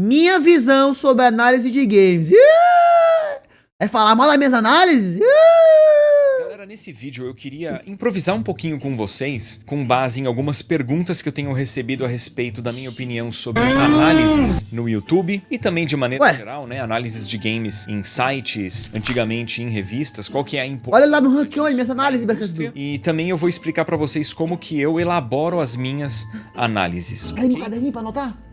Minha visão sobre análise de games. É falar mal das minhas análises? Galera, nesse vídeo eu queria improvisar um pouquinho com vocês, com base em algumas perguntas que eu tenho recebido a respeito da minha opinião sobre análises no YouTube e também de maneira geral, né, análises de games em sites, antigamente em revistas, qual que é a importância. Olha lá no ranking, olha minhas análises, Bercasdu. E também eu vou explicar pra vocês como que eu elaboro as minhas análises. Olha aí meu caderninho pra anotar.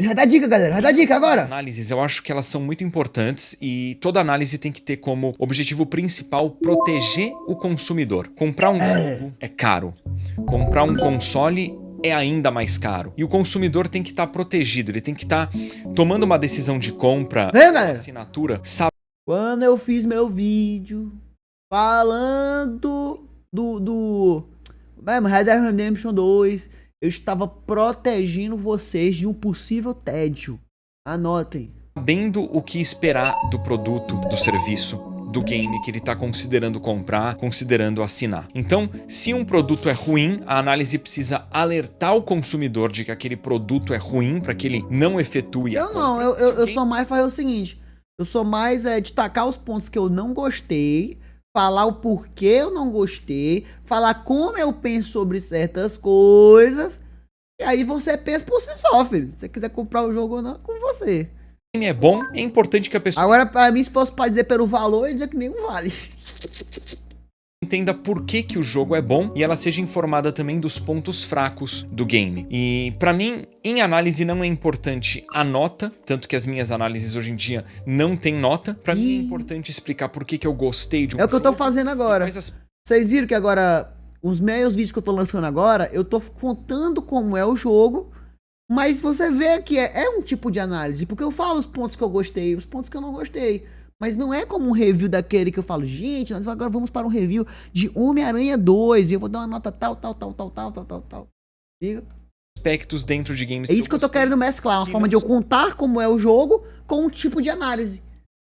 Vai dar dica, galera. Vai dar dica agora. Análises, eu acho que elas são muito importantes e toda análise tem que ter como objetivo principal proteger o consumidor. Comprar um jogo é caro. Comprar um console é ainda mais caro. E o consumidor tem que estar protegido, ele tem que estar tomando uma decisão de compra, assinatura, sabe? Quando eu fiz meu vídeo falando do Red Dead Redemption 2, eu estava protegendo vocês de um possível tédio. Anotem. Sabendo o que esperar do produto, do serviço, do game que ele está considerando comprar, considerando assinar. Então, se um produto é ruim, a análise precisa alertar o consumidor de que aquele produto é ruim para que ele não efetue a compra. Eu sou mais fazer o seguinte. Eu sou mais destacar os pontos que eu não gostei, falar o porquê eu não gostei, falar como eu penso sobre certas coisas, e aí você pensa por si só, filho. Se você quiser comprar o jogo ou não, é com você. O game é bom, é importante que a pessoa... Agora, pra mim, se fosse pra dizer pelo valor, eu ia dizer que nenhum vale. Entenda por que o jogo é bom e ela seja informada também dos pontos fracos do game. E pra mim, em análise não é importante a nota, tanto que as minhas análises hoje em dia não tem nota. Pra mim é importante explicar por que eu gostei de um jogo. É o que eu tô fazendo agora. Vocês viram que agora, os meus vídeos que eu tô lançando agora, eu tô contando como é o jogo, mas você vê que é um tipo de análise, porque eu falo os pontos que eu gostei, os pontos que eu não gostei. Mas não é como um review daquele que eu falo, gente, nós agora vamos para um review de Homem-Aranha 2 e eu vou dar uma nota tal. Liga? Aspectos dentro de games. É isso que eu tô querendo mesclar, uma forma de eu contar como é o jogo com um tipo de análise.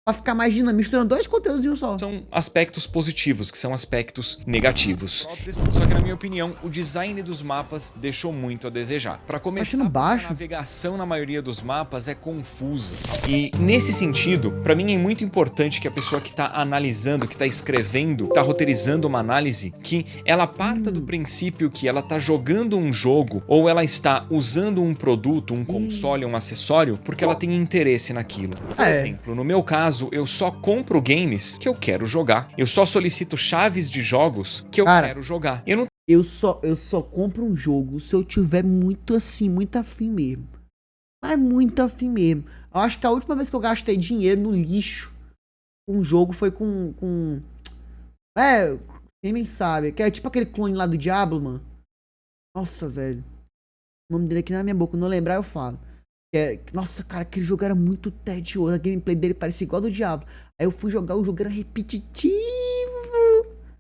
Pra ficar mais dinâmico, misturando dois conteúdos em um só. São aspectos positivos, que são aspectos negativos. Só que na minha opinião, o design dos mapas deixou muito a desejar. Pra começar, a navegação na maioria dos mapas é confusa. E nesse sentido, pra mim é muito importante que a pessoa que tá analisando, que tá escrevendo, tá roteirizando uma análise, que ela parta do princípio que ela tá jogando um jogo ou ela está usando um produto, um console, um acessório, porque ela tem interesse naquilo. Por exemplo, no meu caso, eu só compro games que eu quero jogar. Eu só solicito chaves de jogos que eu quero jogar. Eu só compro um jogo se eu tiver muito assim, muito afim mesmo. Mas muito afim mesmo. Eu acho que a última vez que eu gastei dinheiro no lixo um jogo foi com quem nem sabe, que é tipo aquele clone lá do Diablo, mano. Nossa, velho. O nome dele aqui na minha boca, não lembrar eu falo. Nossa, cara, aquele jogo era muito tedioso. A gameplay dele parecia igual do Diablo. Aí eu fui jogar, o jogo era repetitivo.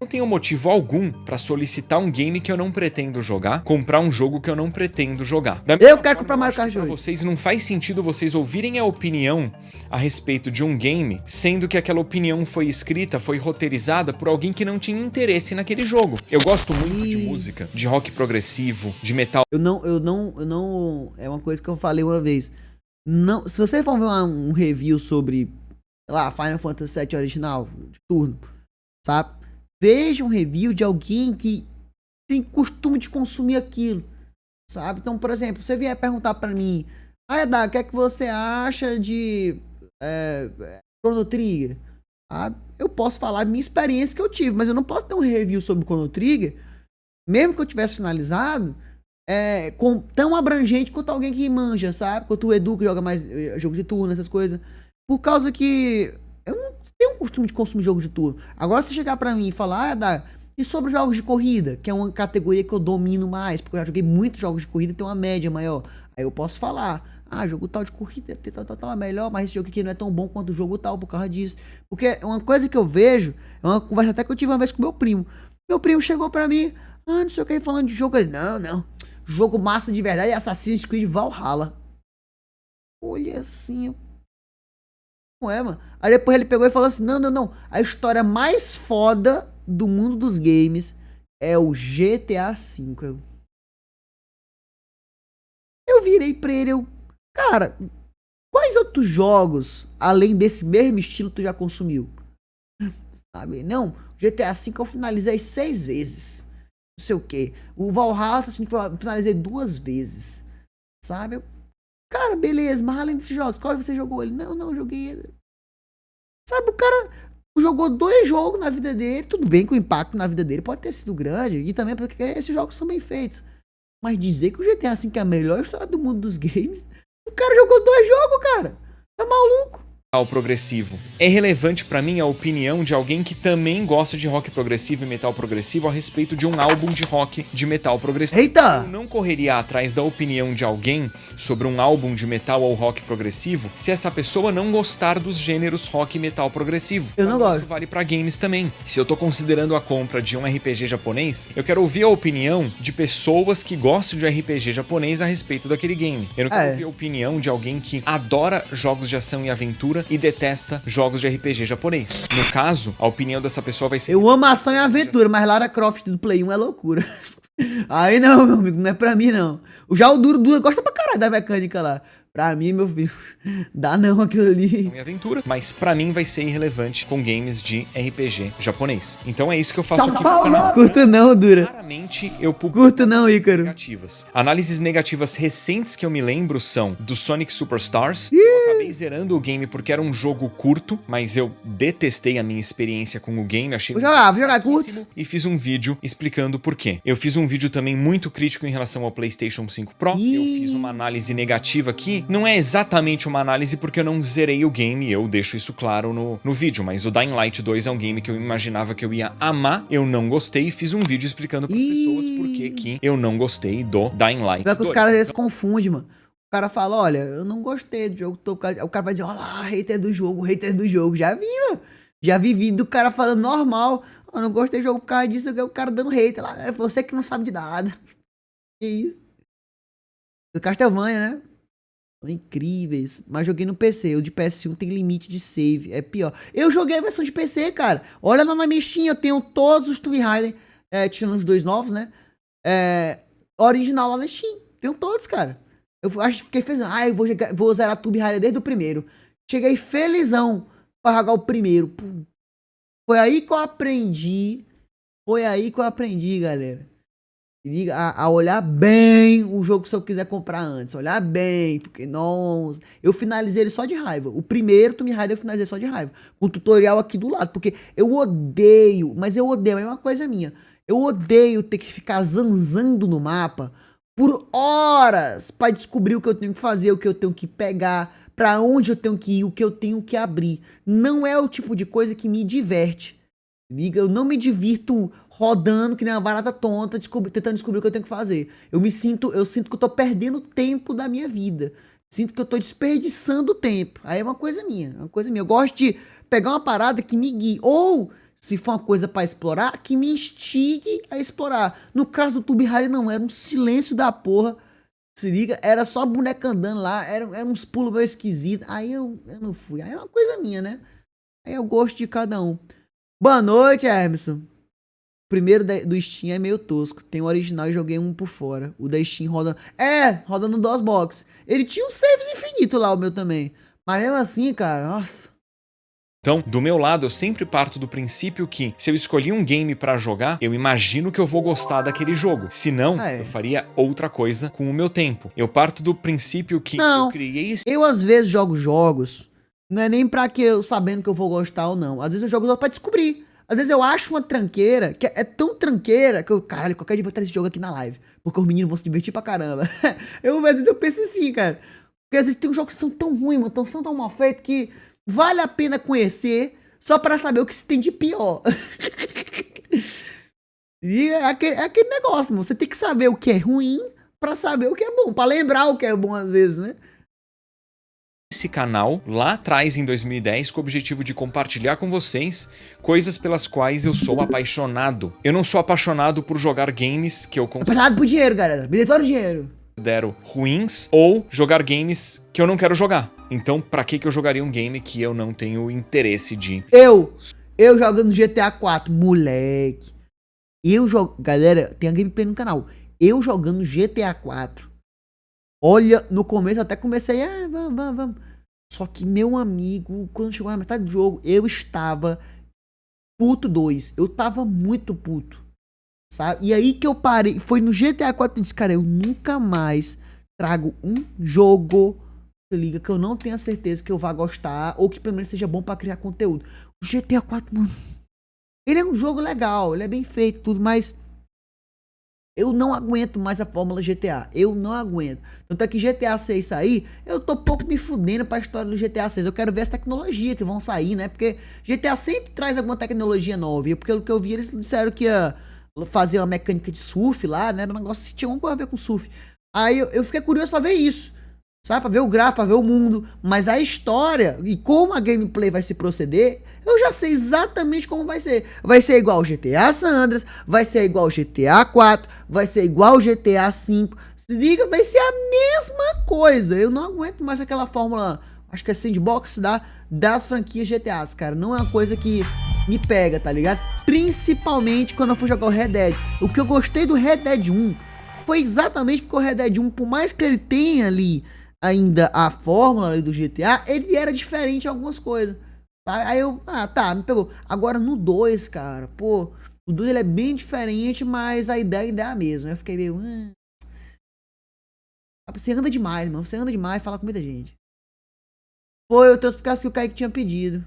Não tenho motivo algum pra solicitar um game que eu não pretendo jogar, comprar um jogo que eu não pretendo jogar. Eu quero comprar Mario Kart 8. Pra vocês não faz sentido vocês ouvirem a opinião a respeito de um game, sendo que aquela opinião foi escrita, foi roteirizada por alguém que não tinha interesse naquele jogo. Eu gosto muito de música, de rock progressivo, de metal. Eu não, é uma coisa que eu falei uma vez. Não, se você for ver um review sobre, sei lá, Final Fantasy VII original, de turno, sabe? Veja um review de alguém que tem costume de consumir aquilo, sabe? Então, por exemplo, você vier perguntar pra mim, Edá, o que é que você acha de Chrono Trigger? Eu posso falar a minha experiência que eu tive, mas eu não posso ter um review sobre Chrono Trigger, mesmo que eu tivesse finalizado, tão abrangente quanto alguém que manja, sabe? Quanto o Edu que joga mais jogo de turno, essas coisas. Por causa que eu não tenho um costume de consumir jogo de turno. Agora, se chegar pra mim e falar, e sobre jogos de corrida, que é uma categoria que eu domino mais, porque eu já joguei muitos jogos de corrida e tem uma média maior. Aí eu posso falar, jogo tal de corrida, tal é melhor, mas esse jogo aqui não é tão bom quanto o jogo tal por causa disso. Porque uma coisa que eu vejo, é uma conversa até que eu tive uma vez com meu primo. Meu primo chegou pra mim, não sei o que, falando de jogo. Ele, não. Jogo massa de verdade é Assassin's Creed Valhalla. Olha assim, não é, mano. Aí depois ele pegou e falou assim, não. A história mais foda do mundo dos games é o GTA V. Eu virei pra ele, cara, Quais outros jogos, além desse mesmo estilo, tu já consumiu? Sabe? Não, GTA V eu finalizei 6 vezes. Não sei o que. O Valhalla assim, eu finalizei 2 vezes. Sabe? Cara, beleza, mas além desses jogos, qual você jogou? Ele, não, joguei. Sabe, o cara jogou 2 jogos na vida dele. Tudo bem que o impacto na vida dele pode ter sido grande. E também porque esses jogos são bem feitos. Mas dizer que o GTA V é a melhor história do mundo dos games, o cara jogou 2 jogos, cara. Tá maluco? Metal progressivo. É relevante pra mim a opinião de alguém que também gosta de rock progressivo e metal progressivo a respeito de um álbum de rock de metal progressivo. Eita! Eu não correria atrás da opinião de alguém sobre um álbum de metal ou rock progressivo se essa pessoa não gostar dos gêneros rock e metal progressivo. Eu não gosto. Isso vale pra games também. Se eu tô considerando a compra de um RPG japonês, eu quero ouvir a opinião de pessoas que gostam de RPG japonês a respeito daquele game. Eu não quero ouvir a opinião de alguém que adora jogos de ação e aventura e detesta jogos de RPG japonês. No caso, a opinião dessa pessoa vai ser... Eu amo ação e aventura, mas Lara Croft do Play 1 é loucura. Aí não, meu amigo, não é pra mim não. Já o Duro gosta pra caralho da mecânica lá. Pra mim, meu filho, dá não aquilo ali. Aventura, mas pra mim vai ser irrelevante com games de RPG japonês. Então é isso que eu faço aqui no canal. Curto não, Dura. Claramente eu publico curto não, Ícaro. Negativas. Análises negativas recentes que eu me lembro são do Sonic Superstars. Eu acabei zerando o game porque era um jogo curto, mas eu detestei a minha experiência com o game. Achei vou jogar curto. E fiz um vídeo explicando por quê. Eu fiz um vídeo também muito crítico em relação ao PlayStation 5 Pro. Eu fiz uma análise negativa aqui. Não é exatamente uma análise porque eu não zerei o game, eu deixo isso claro no vídeo, mas o Dying Light 2 é um game que eu imaginava que eu ia amar, eu não gostei e fiz um vídeo explicando pras pessoas por que eu não gostei do Dying Light 2. Pior que os caras às vezes confundem, mano. O cara fala, olha, eu não gostei do jogo, o cara vai dizer, olha lá, hater do jogo, já vi, mano. Já vi vídeo do cara falando normal, eu não gostei do jogo por causa disso, o cara dando hater lá, é você que não sabe de nada. Que isso? Do Castlevania, né? São incríveis, mas joguei no PC. O de PS1 tem limite de save, é pior. Eu joguei a versão de PC, cara. Olha lá na minha Steam, eu tenho todos os Tomb Raider, tirando os 2 novos, né? Original lá na Steam. Tenho todos, cara. Eu acho que fiquei feliz. Eu vou zerar Tomb Raider desde o primeiro. Cheguei felizão pra jogar o primeiro. Pô. Foi aí que eu aprendi. Galera. A olhar bem o jogo se eu quiser comprar antes. Olhar bem, porque nossa, eu finalizei ele só de raiva. O primeiro Tomb Raider eu finalizei só de raiva. Com o tutorial aqui do lado, porque eu odeio, é uma coisa minha. Eu odeio ter que ficar zanzando no mapa por horas pra descobrir o que eu tenho que fazer, o que eu tenho que pegar, pra onde eu tenho que ir, o que eu tenho que abrir. Não é o tipo de coisa que me diverte. Eu não me divirto rodando que nem uma barata tonta, tentando descobrir o que eu tenho que fazer. Eu sinto que eu tô perdendo tempo da minha vida. Sinto que eu tô desperdiçando tempo. Aí é uma coisa minha, Eu gosto de pegar uma parada que me guie. Ou, se for uma coisa pra explorar, que me instigue a explorar. No caso do Tomb Raider, não. Era um silêncio da porra. Se liga, era só boneca andando lá. Era uns pulos meio esquisitos. Aí eu não fui. Aí é uma coisa minha, né? Aí eu gosto de cada um. Boa noite, Hermeson. O primeiro do Steam é meio tosco. Tem o original e joguei um por fora. O da Steam roda... roda no DOSBox. Ele tinha um saves infinito lá, o meu também. Mas mesmo assim, cara, nossa. Então, do meu lado, eu sempre parto do princípio que, se eu escolhi um game pra jogar, eu imagino que eu vou gostar daquele jogo. Se não, eu faria outra coisa com o meu tempo. Eu parto do princípio que eu criei esse... Eu, às vezes, jogo jogos... Não é nem pra que eu sabendo que eu vou gostar ou não. Às vezes eu jogo só pra descobrir. Às vezes eu acho uma tranqueira, que é tão tranqueira, que eu, caralho, qualquer dia eu vou trazer esse jogo aqui na live. Porque os meninos vão se divertir pra caramba. Às vezes eu penso assim, cara. Porque às vezes tem uns jogos que são tão ruins, mano, são tão mal feitos, que vale a pena conhecer só pra saber o que se tem de pior. E é aquele negócio, mano. Você tem que saber o que é ruim pra saber o que é bom. Pra lembrar o que é bom às vezes, né? Esse canal lá atrás em 2010 com o objetivo de compartilhar com vocês coisas pelas quais eu sou apaixonado. Eu não sou apaixonado por jogar games que eu apaixonado por dinheiro, galera. Me dê todo o dinheiro. Considero ruins ou jogar games que eu não quero jogar. Então, pra que eu jogaria um game que eu não tenho interesse de... Eu jogando GTA 4, moleque. Galera, tem a gameplay no canal. Eu jogando GTA 4. Olha, no começo eu até comecei, vamos. Só que, meu amigo, quando chegou na metade do jogo, eu estava puto 2. Eu tava muito puto, sabe? E aí que eu parei, foi no GTA 4 eu disse, cara, eu nunca mais trago um jogo, se liga, que eu não tenha certeza que eu vá gostar, ou que pelo menos seja bom pra criar conteúdo. O GTA 4, mano, ele é um jogo legal, ele é bem feito, tudo, mas eu não aguento mais a fórmula GTA. Eu não aguento. Tanto é que GTA 6 sair, eu tô pouco me fudendo pra história do GTA 6. Eu quero ver as tecnologias que vão sair, né? Porque GTA sempre traz alguma tecnologia nova. E pelo que eu vi, eles disseram que ia fazer uma mecânica de surf lá, né? Era um negócio que tinha alguma coisa a ver com surf. Aí eu fiquei curioso pra ver isso. Sabe? Pra ver o gráfico, pra ver o mundo. Mas a história e como a gameplay vai se proceder, eu já sei exatamente como vai ser. Vai ser igual o GTA San Andreas, vai ser igual o GTA 4, vai ser igual o GTA 5. Se liga, vai ser a mesma coisa. Eu não aguento mais aquela fórmula, acho que é sandbox das franquias GTAs, cara. Não é uma coisa que me pega, tá ligado? Principalmente quando eu for jogar o Red Dead. O que eu gostei do Red Dead 1 foi exatamente porque o Red Dead 1, por mais que ele tenha ali ainda a fórmula ali do GTA, ele era diferente em algumas coisas. Tá? Aí eu, tá, me pegou. Agora no 2, cara, pô, o 2 ele é bem diferente, mas a ideia ainda é a mesma. Eu fiquei meio. Você anda demais, mano. Você anda demais, fala com muita gente. Pô, eu trouxe por causa que o Kaique tinha pedido.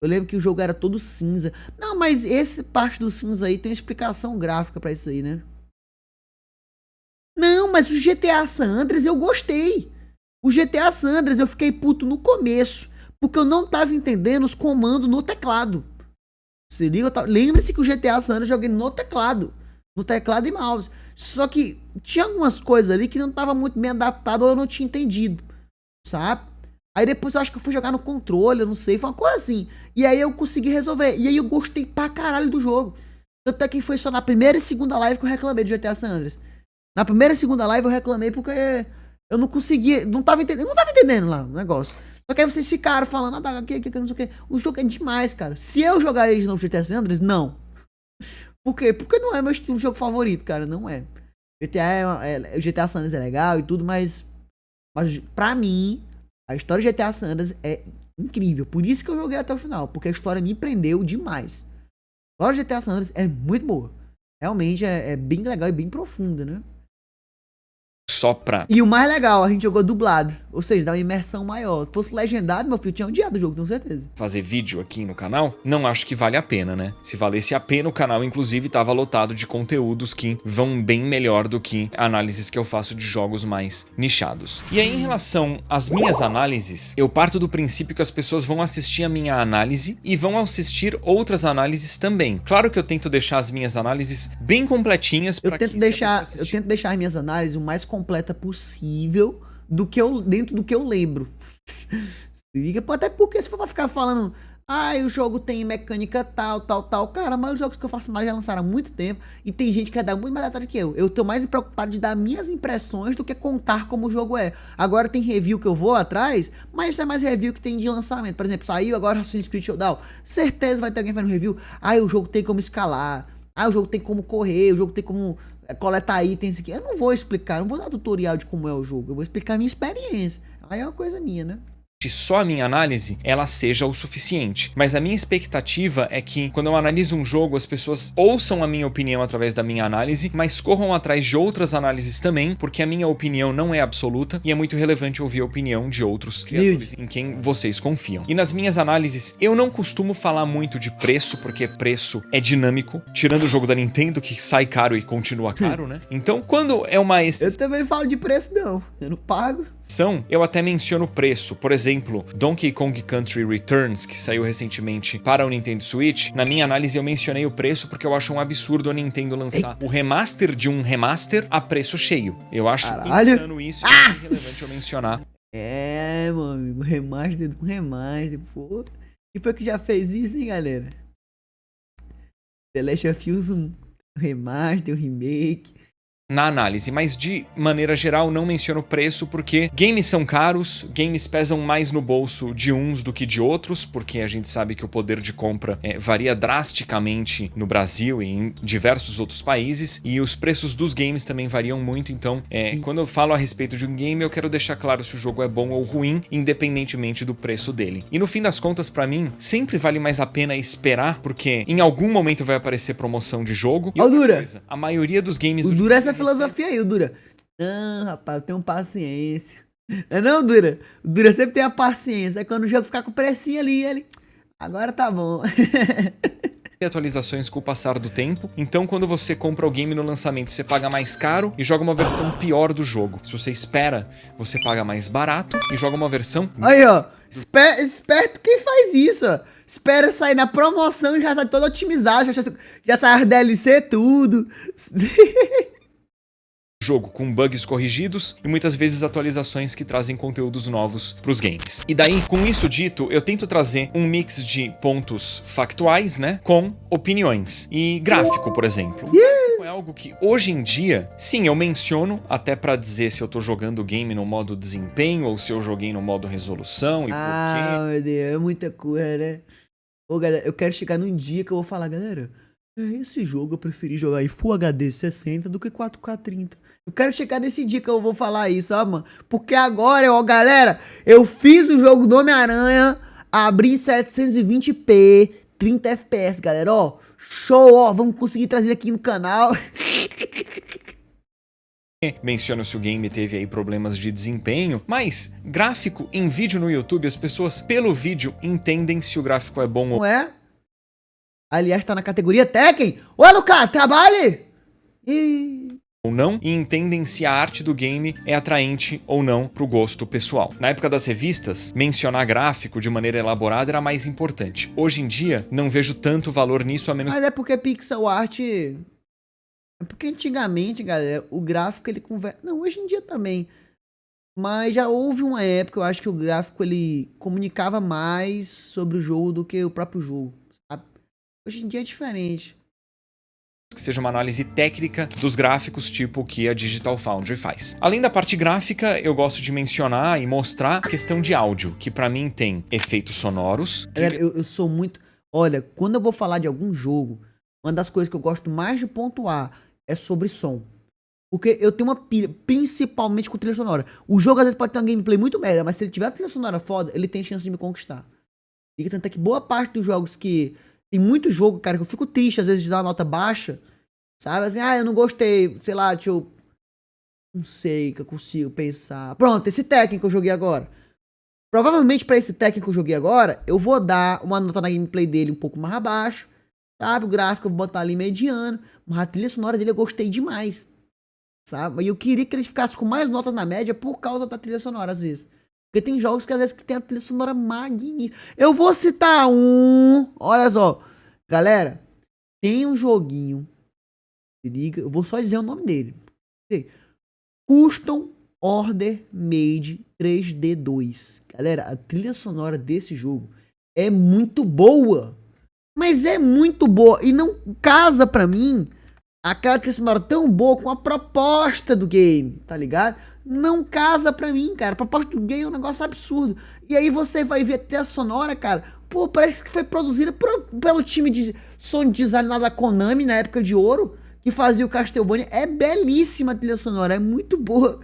Eu lembro que o jogo era todo cinza. Não, mas essa parte do cinza aí tem uma explicação gráfica pra isso aí, né? Não, mas o GTA San Andreas eu gostei. O GTA San Andreas eu fiquei puto no começo, porque eu não tava entendendo os comandos no teclado. Se liga, lembre-se que o GTA San Andreas eu joguei no teclado e mouse. Só que tinha algumas coisas ali que não tava muito bem adaptado ou eu não tinha entendido, sabe? Aí depois eu acho que eu fui jogar no controle, eu não sei, foi uma coisa assim. E aí eu consegui resolver. E aí eu gostei pra caralho do jogo. Tanto é que foi só na primeira e segunda live que eu reclamei do GTA San Andreas. Na primeira e segunda live eu reclamei porque eu não conseguia, não tava entendendo lá o negócio. Só que aí vocês ficaram falando, que não sei o que. O jogo é demais, cara. Se eu jogar ele de novo GTA San Andreas, não. Por quê? Porque não é meu estilo de jogo favorito, cara. Não é. O GTA San Andreas é legal e tudo, mas pra mim, a história de GTA San Andreas é incrível. Por isso que eu joguei até o final. Porque a história me prendeu demais. A história de GTA San Andreas é muito boa. Realmente é bem legal e bem profunda, né? Só pra... E o mais legal, a gente jogou dublado. Ou seja, dá uma imersão maior. Se fosse legendado, meu filho tinha odiado o jogo, tenho certeza. Fazer vídeo aqui no canal, não acho que vale a pena, né? Se valesse a pena, o canal, inclusive, tava lotado de conteúdos que vão bem melhor do que análises que eu faço de jogos mais nichados. E aí, em relação às minhas análises, eu parto do princípio que as pessoas vão assistir a minha análise e vão assistir outras análises também. Claro que eu tento deixar as minhas análises bem completinhas. Eu tento deixar as minhas análises o mais completa possível dentro do que eu lembro. Liga, até porque se for pra ficar falando, o jogo tem mecânica tal, cara, mas os jogos que eu faço análise já lançaram há muito tempo e tem gente que quer dar muito mais detalhe que eu. Eu tô mais preocupado de dar minhas impressões do que contar como o jogo é. Agora tem review que eu vou atrás, mas isso é mais review que tem de lançamento. Por exemplo, saiu agora Assassin's Creed Showdown. Certeza vai ter alguém fazendo review. O jogo tem como escalar. O jogo tem como correr, o jogo tem como coletar itens aqui. Eu não vou explicar, não vou dar tutorial de como é o jogo. Eu vou explicar a minha experiência. Aí é uma coisa minha, né? Só a minha análise, ela seja o suficiente. Mas a minha expectativa é que, quando eu analiso um jogo, as pessoas ouçam a minha opinião através da minha análise, mas corram atrás de outras análises também, porque a minha opinião não é absoluta e é muito relevante ouvir a opinião de outros criadores em quem vocês confiam. E nas minhas análises, eu não costumo falar muito de preço, porque preço é dinâmico, tirando o jogo da Nintendo, que sai caro e continua caro, né? Então, quando é uma exceção... Eu também não falo de preço, não. Eu não pago. Eu até menciono o preço. Por exemplo, Donkey Kong Country Returns, que saiu recentemente para o Nintendo Switch. Na minha análise eu mencionei o preço porque eu acho um absurdo a Nintendo lançar o remaster de um remaster a preço cheio. Eu acho insano isso e é relevante eu mencionar. Meu amigo, remaster do remaster, pô. E foi que já fez isso, hein, galera? The Last of Us 1, o remaster, o remake. na análise, mas de maneira geral não menciono preço porque games são caros, games pesam mais no bolso de uns do que de outros, porque a gente sabe que o poder de compra varia drasticamente no Brasil e em diversos outros países, e os preços dos games também variam muito, então quando eu falo a respeito de um game eu quero deixar claro se o jogo é bom ou ruim, independentemente do preço dele. E no fim das contas, pra mim, sempre vale mais a pena esperar, porque em algum momento vai aparecer promoção de jogo. E Dura, coisa, a maioria dos games... O Dura essa filosofia aí, o Dura. Não, rapaz, eu tenho paciência. Não, Dura? O Dura sempre tem a paciência. Aí quando o jogo ficar com o precinho ali, ele... Agora tá bom. Atualizações com o passar do tempo. Então, quando você compra o game no lançamento, você paga mais caro e joga uma versão pior do jogo. Se você espera, você paga mais barato e joga uma versão... Aí, ó. Esperto quem faz isso, ó. Espera sair na promoção e já sai todo otimizado. Já sai as DLC tudo. Jogo com bugs corrigidos e muitas vezes atualizações que trazem conteúdos novos para os games. E daí, com isso dito, eu tento trazer um mix de pontos factuais, né, com opiniões. E gráfico, por exemplo. É algo que hoje em dia, sim, eu menciono até pra dizer se eu tô jogando o game no modo desempenho ou se eu joguei no modo resolução e por quê. Ah, meu Deus, é muita coisa, né? Ô, galera, eu quero chegar num dia que eu vou falar, galera, esse jogo eu preferi jogar em Full HD 60 do que 4K 30. Eu quero chegar nesse dia que eu vou falar isso, ó, mano. Porque agora, ó, galera, eu fiz o jogo do Homem-Aranha, abri em 720p, 30 FPS, galera, ó. Show, ó, vamos conseguir trazer aqui no canal. Menciono se o game teve aí problemas de desempenho, mas gráfico em vídeo no YouTube, as pessoas pelo vídeo entendem se o gráfico é bom ou não é? Aliás, tá na categoria Tekken. Ô, Lucas, trabalhe! Ou não, e entendem se a arte do game é atraente ou não pro gosto pessoal. Na época das revistas, mencionar gráfico de maneira elaborada era mais importante. Hoje em dia, não vejo tanto valor nisso, a menos... Mas é porque pixel art... É porque antigamente, galera, o gráfico ele conversa... Não, hoje em dia também. Mas já houve uma época, eu acho que o gráfico ele comunicava mais sobre o jogo do que o próprio jogo, sabe? Hoje em dia é diferente. Que seja uma análise técnica dos gráficos, tipo o que a Digital Foundry faz. Além da parte gráfica, eu gosto de mencionar e mostrar a questão de áudio, que pra mim tem efeitos sonoros. Galera, eu sou muito... Olha, quando eu vou falar de algum jogo, uma das coisas que eu gosto mais de pontuar é sobre som. Porque eu tenho uma pira, principalmente com trilha sonora. O jogo às vezes pode ter uma gameplay muito merda, mas se ele tiver uma trilha sonora foda, ele tem chance de me conquistar. E tanto é que boa parte dos jogos que... Tem muito jogo, cara, que eu fico triste às vezes de dar uma nota baixa, sabe? Assim, eu não gostei, sei lá, deixa eu... Não sei que eu consigo pensar. Pronto, esse Tekken que eu joguei agora. Provavelmente pra esse Tekken que eu joguei agora, eu vou dar uma nota na gameplay dele um pouco mais abaixo, sabe? O gráfico eu vou botar ali mediano, mas a trilha sonora dele eu gostei demais, sabe? E eu queria que ele ficasse com mais notas na média por causa da trilha sonora, às vezes. Porque tem jogos que às vezes que tem a trilha sonora magnífica. Eu vou citar um... Olha só. Galera, tem um joguinho. Se liga, eu vou só dizer o nome dele. Custom Order Made 3D 2. Galera, a trilha sonora desse jogo é muito boa. Mas é muito boa. E não casa pra mim aquela trilha sonora tão boa com a proposta do game, tá ligado? Não casa pra mim, cara. A proposta do game é um negócio absurdo. E aí você vai ver a trilha sonora, cara. Pô, parece que foi produzida pelo time de sound design lá da Konami na época de ouro, que fazia o Castlevania. É belíssima a trilha sonora, é muito boa.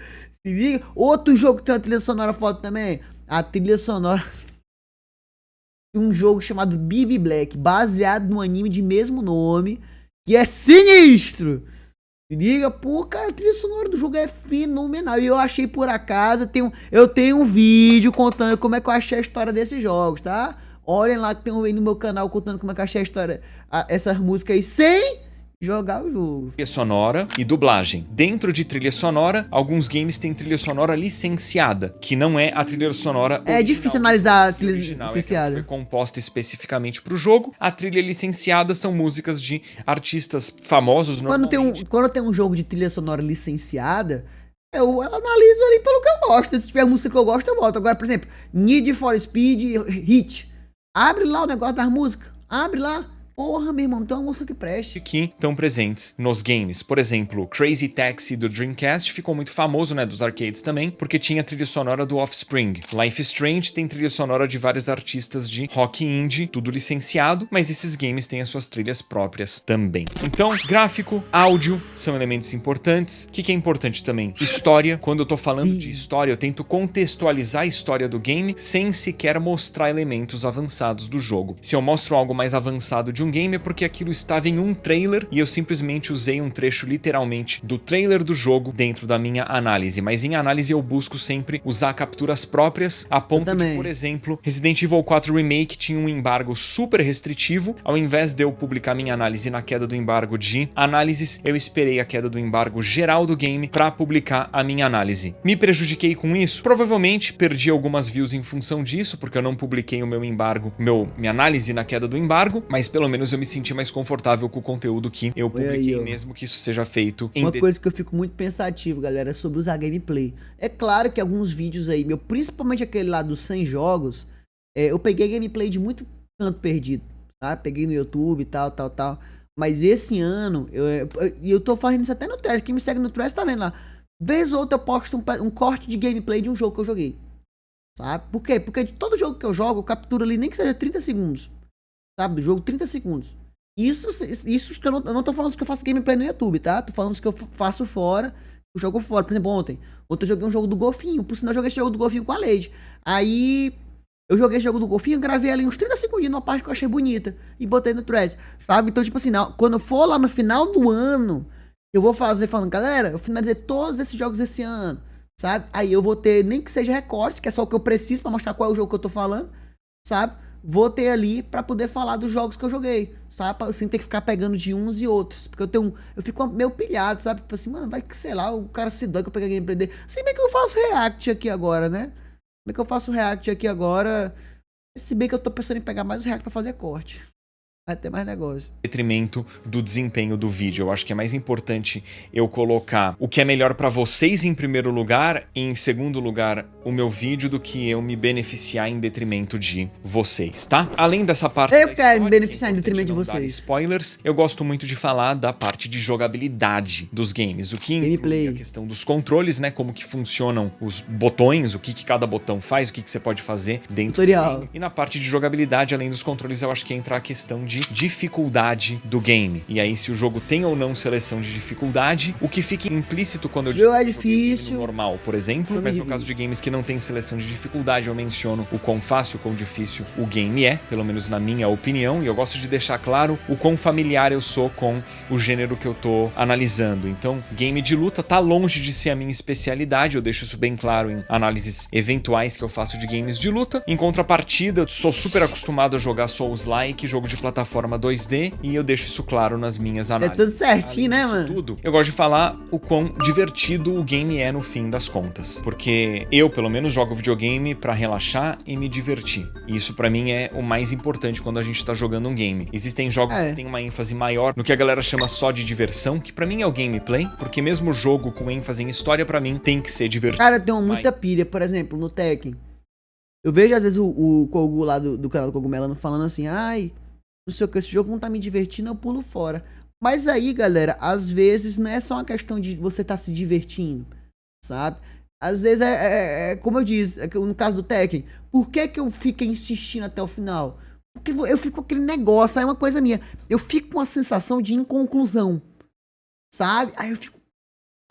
Se liga. Outro jogo que tem uma trilha sonora foda também. A trilha sonora de um jogo chamado BB Black, baseado no anime de mesmo nome, que é sinistro. Se liga, pô, cara, a trilha sonora do jogo é fenomenal. E eu achei por acaso, eu tenho um vídeo contando como é que eu achei a história desses jogos, tá? Olhem lá que tem um vídeo no meu canal contando como é que eu achei a história, essas músicas aí, sem jogar o jogo. Trilha sonora e dublagem. Dentro de trilha sonora, alguns games têm trilha sonora licenciada, que não é a trilha sonora original. É difícil analisar a trilha licenciada. Foi composta especificamente para o jogo. A trilha licenciada são músicas de artistas famosos. Quando tem um jogo de trilha sonora licenciada, eu analiso ali pelo que eu gosto. Se tiver música que eu gosto, eu boto. Agora, por exemplo, Need for Speed Hit. Abre lá o negócio das músicas. Abre lá. porra, meu irmão, não tem uma música que preste. Que estão presentes nos games. Por exemplo, Crazy Taxi do Dreamcast ficou muito famoso, né, dos arcades também, porque tinha trilha sonora do Offspring. Life is Strange tem trilha sonora de vários artistas de rock indie, tudo licenciado, mas esses games têm as suas trilhas próprias também. Então, gráfico, áudio são elementos importantes. O que é importante também? História. Quando eu tô falando de história, eu tento contextualizar a história do game sem sequer mostrar elementos avançados do jogo. Se eu mostro algo mais avançado de um game é porque aquilo estava em um trailer e eu simplesmente usei um trecho literalmente do trailer do jogo dentro da minha análise. Mas em análise eu busco sempre usar capturas próprias a ponto de, por exemplo, Resident Evil 4 Remake tinha um embargo super restritivo. Ao invés de eu publicar minha análise na queda do embargo de análises, eu esperei a queda do embargo geral do game para publicar a minha análise. Me prejudiquei com isso? Provavelmente perdi algumas views em função disso, porque eu não publiquei o meu embargo, minha análise na queda do embargo, mas pelo menos eu me senti mais confortável com o conteúdo que eu publiquei, mesmo que isso seja feito em... Uma coisa que eu fico muito pensativo, galera, é sobre usar gameplay. É claro que alguns vídeos aí, principalmente aquele lá dos 100 jogos, eu peguei gameplay de muito canto perdido, tá? Peguei no YouTube e tal. Mas esse ano, eu tô fazendo isso até no Threads. Quem me segue no Threads tá vendo lá. Vez ou outra eu posto um corte de gameplay de um jogo que eu joguei. Sabe? Por quê? Porque de todo jogo que eu jogo, eu capturo ali nem que seja 30 segundos. Sabe? Do jogo 30 segundos. Isso que eu não tô falando que eu faço gameplay no YouTube, tá? Tô falando que eu faço fora, eu jogo fora. Por exemplo, ontem eu joguei um jogo do golfinho. Por sinal, eu joguei esse jogo do golfinho com a Lady. Aí eu joguei esse jogo do golfinho, gravei ali uns 30 segundinhos numa parte que eu achei bonita e botei no Threads, sabe? Então, tipo assim, quando eu for lá no final do ano, eu vou fazer falando, galera, eu finalizei todos esses jogos esse ano, sabe? Aí eu vou ter, nem que seja recortes, que é só o que eu preciso pra mostrar qual é o jogo que eu tô falando, sabe? Vou ter ali pra poder falar dos jogos que eu joguei, sabe? Sem ter que ficar pegando de uns e outros. Porque eu fico meio pilhado, sabe? Tipo assim, mano, vai que, sei lá, o cara se dói que eu peguei gameplay dele. Se bem que eu faço react aqui agora, né? Como é que eu faço react aqui agora? Se bem que eu tô pensando em pegar mais o react pra fazer corte. Vai ter mais negócio. Detrimento do desempenho do vídeo. Eu acho que é mais importante eu colocar o que é melhor pra vocês em primeiro lugar e em segundo lugar o meu vídeo do que eu me beneficiar em detrimento de vocês, tá? Além dessa parte eu quero me beneficiar em detrimento de vocês. Spoilers, eu gosto muito de falar da parte de jogabilidade dos games, o que inclui a questão dos controles, né, como que funcionam os botões, o que cada botão faz, o que você pode fazer dentro do game. E na parte de jogabilidade, além dos controles, eu acho que entra a questão de dificuldade do game. E aí, se o jogo tem ou não seleção de dificuldade, o que fica implícito quando eu digo difícil normal, por exemplo, mas no caso de games que não tem seleção de dificuldade, eu menciono o quão fácil, o quão difícil o game é, pelo menos na minha opinião, e eu gosto de deixar claro o quão familiar eu sou com o gênero que eu tô analisando. Então, game de luta tá longe de ser a minha especialidade, eu deixo isso bem claro em análises eventuais que eu faço de games de luta. Em contrapartida, eu sou super acostumado a jogar Souls-like, jogo de plataforma 2D, e eu deixo isso claro nas minhas análises. É tudo certinho, né, mano? Tudo, eu gosto de falar o quão divertido o game é no fim das contas. Porque eu, pelo menos, jogo videogame pra relaxar e me divertir. E isso pra mim é o mais importante quando a gente tá jogando um game. Existem jogos que tem uma ênfase maior no que a galera chama só de diversão, que pra mim é o gameplay, porque mesmo jogo com ênfase em história, pra mim, tem que ser divertido. Cara, eu tenho muita pilha, por exemplo, no Tekken. Eu vejo às vezes o Kogu lá do canal do Cogumelano falando assim, ai, não sei o que, esse jogo não tá me divertindo, eu pulo fora. Mas aí, galera, às vezes não é só uma questão de você tá se divertindo, sabe? Às vezes como eu disse, no caso do Tekken, por que eu fiquei insistindo até o final? Porque eu fico com aquele negócio, aí é uma coisa minha, eu fico com a sensação de inconclusão, sabe? Aí eu fico,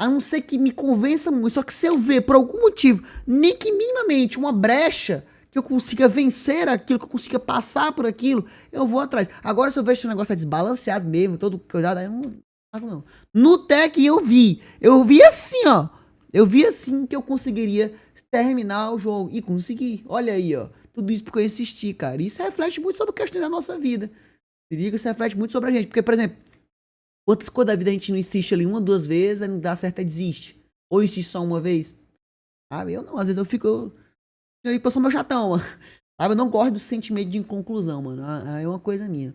a não ser que me convença muito, só que se eu ver por algum motivo, nem que minimamente uma brecha, que eu consiga vencer aquilo, que eu consiga passar por aquilo, eu vou atrás. Agora, se eu vejo que o negócio tá desbalanceado mesmo, todo cuidado, aí eu não. No Tekken eu vi assim, ó. Eu vi assim que eu conseguiria terminar o jogo. E consegui. Olha aí, ó. Tudo isso porque eu insisti, cara. Isso reflete muito sobre questões da nossa vida. Se liga, isso reflete muito sobre a gente. Porque, por exemplo, quantas coisas da vida a gente não insiste ali uma, duas vezes, aí não dá certo, aí desiste. Ou insiste só uma vez. Sabe? Eu não, às vezes eu fico... Eu sou meu chatão, mano. Sabe? Eu não gosto do sentimento de inconclusão, mano. É uma coisa minha.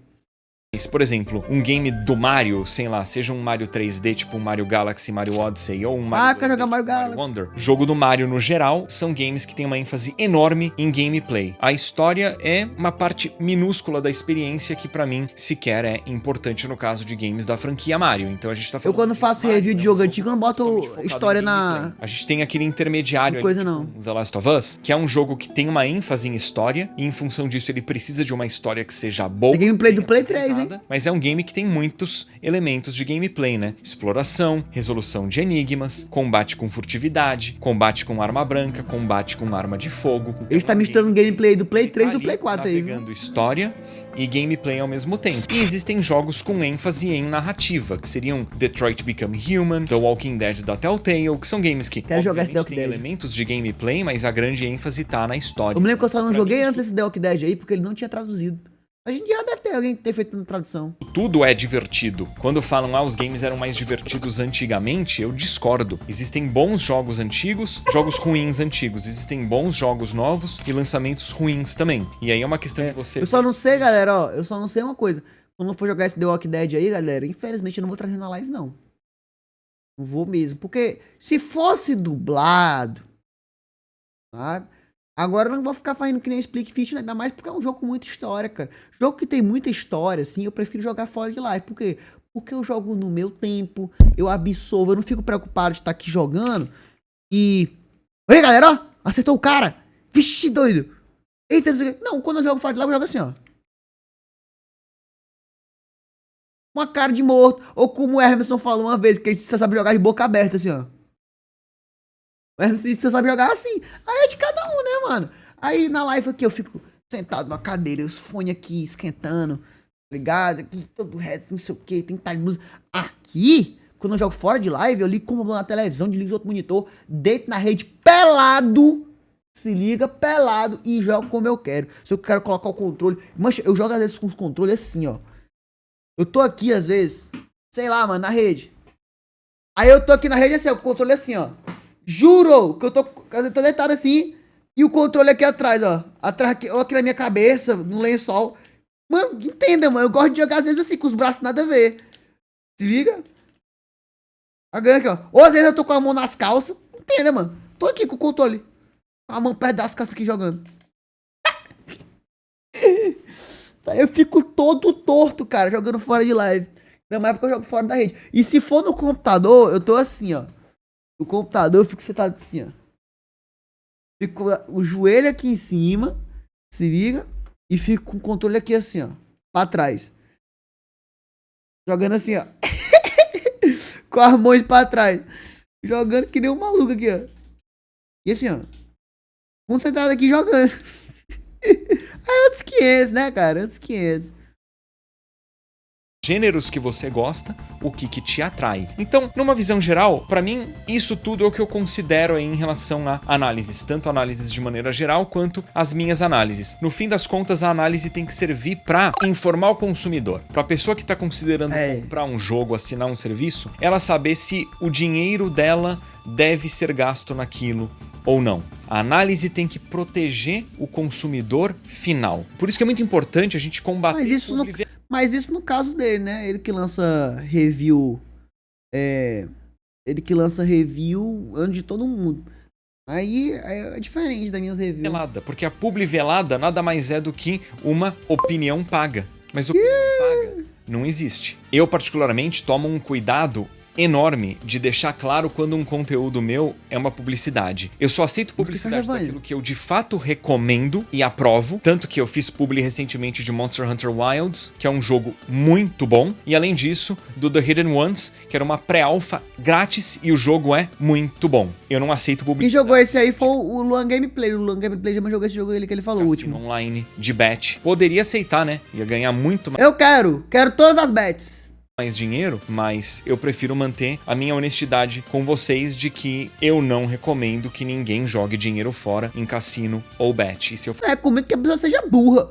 Por exemplo, um game do Mario, sei lá, seja um Mario 3D, tipo um Mario Galaxy, Mario Odyssey, ou um Mario 2D, quero jogar Mario tipo Galaxy. Wonder. Jogo do Mario, no geral, são games que têm uma ênfase enorme em gameplay. A história é uma parte minúscula da experiência que, pra mim, sequer é importante no caso de games da franquia Mario. Então a gente tá falando... Eu, quando faço review de jogo antigo, eu não boto história na... A gente tem aquele intermediário coisa ali, não. tipo The Last of Us, que é um jogo que tem uma ênfase em história, e em função disso ele precisa de uma história que seja boa. Tem gameplay do Play 3, hein? Mas é um game que tem muitos elementos de gameplay, né? Exploração, resolução de enigmas, combate com furtividade, combate com arma branca, combate com arma de fogo. Então, ele está misturando gameplay do Play 3 e do Play 4 aí, navegando história e gameplay ao mesmo tempo. E existem jogos com ênfase em narrativa, que seriam Detroit Become Human, The Walking Dead da Telltale, que são games que quero jogar esse The Walking têm Dead. Elementos de gameplay, mas a grande ênfase tá na história. Eu me lembro que eu só não joguei antes desse The Walking Dead aí, porque ele não tinha traduzido. Hoje em dia deve ter alguém que ter feito uma tradução. Tudo é divertido. Quando falam, os games eram mais divertidos antigamente, eu discordo. Existem bons jogos antigos, jogos ruins antigos. Existem bons jogos novos e lançamentos ruins também. E aí é uma questão de você... Eu só não sei, galera, ó. Eu só não sei uma coisa. Quando eu for jogar esse The Walking Dead aí, galera, infelizmente eu não vou trazer na live, não. Não vou mesmo. Porque se fosse dublado, sabe? Agora eu não vou ficar fazendo que nem Split Fiction, ainda mais porque é um jogo com muita história, cara. Jogo que tem muita história, assim, eu prefiro jogar fora de live. Por quê? Porque eu jogo no meu tempo, eu absorvo, eu não fico preocupado de estar aqui jogando e... Olha aí, galera, ó! Acertou o cara! Vixe, doido! Eita, não, quando eu jogo fora de live, eu jogo assim, ó. Uma cara de morto. Ou como o Emerson falou uma vez, que ele só sabe jogar de boca aberta, assim, ó. Mas você sabe jogar assim. Aí é de cada um, né, mano? Aí na live aqui eu fico sentado na cadeira, os fones aqui esquentando, ligado? Aqui todo reto, não sei o que, tem que estar de luz. Aqui, quando eu jogo fora de live, eu ligo como na televisão, desligo outro monitor, deito na rede pelado, se liga, pelado e jogo como eu quero. Se eu quero colocar o controle. Mancha, eu jogo às vezes com os controles assim, ó. Eu tô aqui às vezes, sei lá, mano, na rede. Aí eu tô aqui na rede assim, ó, com o controle assim, ó. Juro que eu tô deitado assim e o controle aqui atrás, ó. Atrás aqui, ou aqui na minha cabeça, no lençol. Mano, entenda, mano. Eu gosto de jogar às vezes assim, com os braços nada a ver. Se liga? Agora aqui, ó. Ou às vezes eu tô com a mão nas calças. Entenda, mano. Tô aqui com o controle. Com a mão perto das calças aqui jogando. Eu fico todo torto, cara, jogando fora de live. Ainda mais porque eu jogo fora da rede. E se for no computador, eu tô assim, ó. No computador eu fico sentado assim, ó. Fico o joelho aqui em cima, se liga, e fico com o controle aqui assim, ó, pra trás. Jogando assim, ó. Com as mãos pra trás. Jogando que nem um maluco aqui, ó. E assim, ó. Concentrado aqui jogando. É outros 500, né, cara? Outros 500. Gêneros que você gosta, o que te atrai. Então, numa visão geral, pra mim, isso tudo é o que eu considero aí em relação a análises, tanto análises de maneira geral, quanto as minhas análises. No fim das contas, a análise tem que servir pra informar o consumidor, pra pessoa que tá considerando comprar um jogo, assinar um serviço, ela saber se o dinheiro dela deve ser gasto naquilo ou não. A análise tem que proteger o consumidor final. Por isso que é muito importante a gente combater... Mas isso no caso dele, né? Ele que lança review... Ele que lança review antes de todo mundo. Aí é diferente das minhas reviews. Velada, porque a publi velada nada mais é do que uma opinião paga. Mas opinião paga não existe. Eu, particularmente, tomo um cuidado enorme de deixar claro quando um conteúdo meu é uma publicidade. Eu só aceito publicidade daquilo que eu de fato recomendo e aprovo, tanto que eu fiz publi recentemente de Monster Hunter Wilds, que é um jogo muito bom, e além disso, do The Hidden Ones, que era uma pré-alpha grátis e o jogo é muito bom. Eu não aceito publicidade. Quem jogou esse aí foi o Luan Gameplay. O Luan Gameplay já jogou esse jogo que ele falou, o último. Online de bet. Poderia aceitar, né? Ia ganhar muito mais. Eu quero todas as bets. Mais dinheiro, mas eu prefiro manter a minha honestidade com vocês de que eu não recomendo que ninguém jogue dinheiro fora em cassino ou bet. E se eu... recomendo que a pessoa seja burra.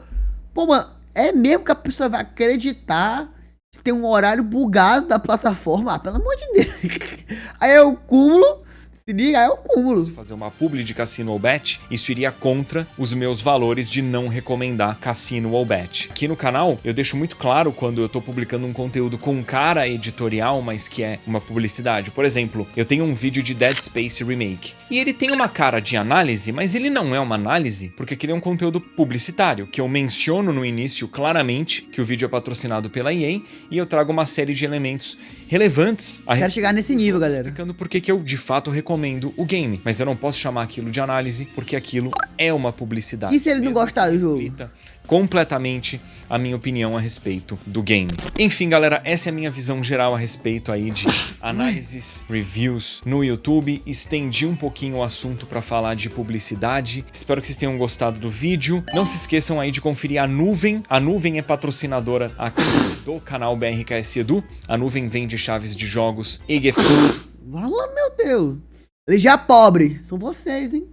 Pô, mano, é mesmo que a pessoa vai acreditar que tem um horário bugado da plataforma? Ah, pelo amor de Deus. Aí eu cúmulo, Seria é o cúmulo. Fazer uma publi de cassino ou bet, isso iria contra os meus valores de não recomendar cassino ou bet. Aqui no canal, eu deixo muito claro quando eu tô publicando um conteúdo com cara editorial, mas que é uma publicidade. Por exemplo, eu tenho um vídeo de Dead Space Remake, e ele tem uma cara de análise, mas ele não é uma análise, porque aquele é um conteúdo publicitário, que eu menciono no início claramente que o vídeo é patrocinado pela EA, e eu trago uma série de elementos relevantes a Quero chegar nesse nível, galera. Explicando por que eu de fato recomendo o game, mas eu não posso chamar aquilo de análise, porque aquilo é uma publicidade. E se ele não gostar do jogo? Completamente a minha opinião a respeito do game. Enfim, galera, essa é a minha visão geral a respeito aí de análises, reviews no YouTube. Estendi um pouquinho o assunto para falar de publicidade. Espero que vocês tenham gostado do vídeo. Não se esqueçam aí de conferir a Nuvem. A Nuvem é patrocinadora aqui do canal BRKS Edu. A Nuvem vende chaves de jogos e gift. Fala, meu Deus. Ele já é pobre. São vocês, hein?